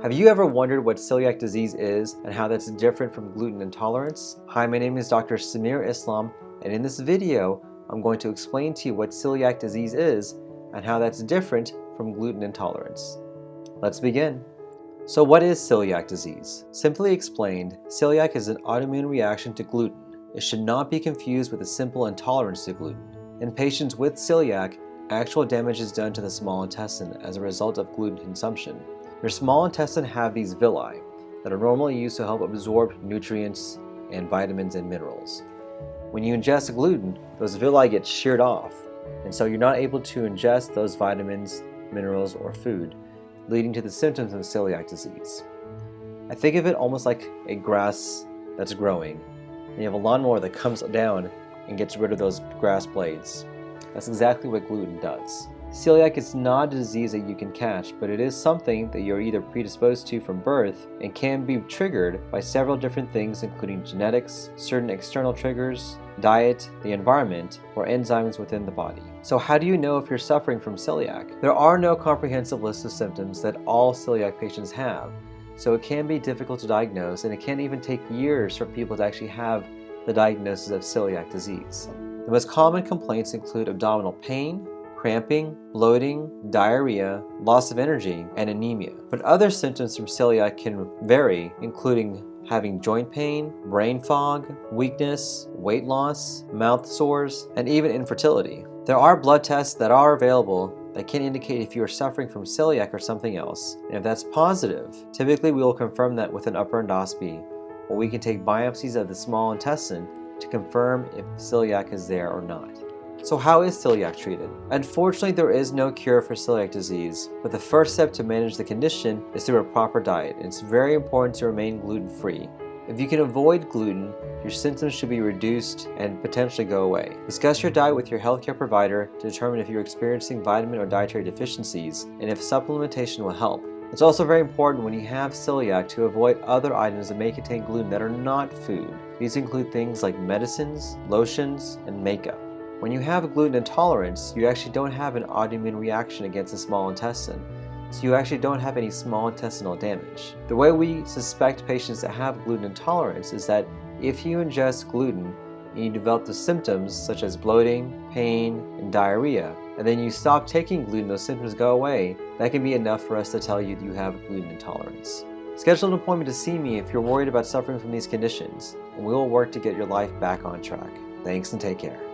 Have you ever wondered what celiac disease is and how that's different from gluten intolerance? Hi, my name is Dr. Samir Islam, and in this video, I'm going to explain to you what celiac disease is and how that's different from gluten intolerance. Let's begin. So what is celiac disease? Simply explained, celiac is an autoimmune reaction to gluten. It should not be confused with a simple intolerance to gluten. In patients with celiac, actual damage is done to the small intestine as a result of gluten consumption. Your small intestine have these villi that are normally used to help absorb nutrients and vitamins and minerals. When you ingest gluten, those villi get sheared off, and so you're not able to ingest those vitamins, minerals, or food, leading to the symptoms of celiac disease. I think of it almost like a grass that's growing, and you have a lawnmower that comes down and gets rid of those grass blades. That's exactly what gluten does. Celiac is not a disease that you can catch, but it is something that you're either predisposed to from birth and can be triggered by several different things, including genetics, certain external triggers, diet, the environment, or enzymes within the body. So how do you know if you're suffering from celiac? There are no comprehensive lists of symptoms that all celiac patients have, so it can be difficult to diagnose, and it can even take years for people to actually have the diagnosis of celiac disease. The most common complaints include abdominal pain, cramping, bloating, diarrhea, loss of energy, and anemia. But other symptoms from celiac can vary, including having joint pain, brain fog, weakness, weight loss, mouth sores, and even infertility. There are blood tests that are available that can indicate if you are suffering from celiac or something else. And if that's positive, typically we will confirm that with an upper endoscopy, or we can take biopsies of the small intestine to confirm if celiac is there or not. So how is celiac treated? Unfortunately, there is no cure for celiac disease, but the first step to manage the condition is through a proper diet, and it's very important to remain gluten-free. If you can avoid gluten, your symptoms should be reduced and potentially go away. Discuss your diet with your healthcare provider to determine if you're experiencing vitamin or dietary deficiencies and if supplementation will help. It's also very important when you have celiac to avoid other items that may contain gluten that are not food. These include things like medicines, lotions, and makeup. When you have gluten intolerance, you actually don't have an autoimmune reaction against the small intestine, so you actually don't have any small intestinal damage. The way we suspect patients that have gluten intolerance is that if you ingest gluten and you develop the symptoms such as bloating, pain, and diarrhea, and then you stop taking gluten, those symptoms go away, that can be enough for us to tell you that you have gluten intolerance. Schedule an appointment to see me if you're worried about suffering from these conditions, and we will work to get your life back on track. Thanks and take care.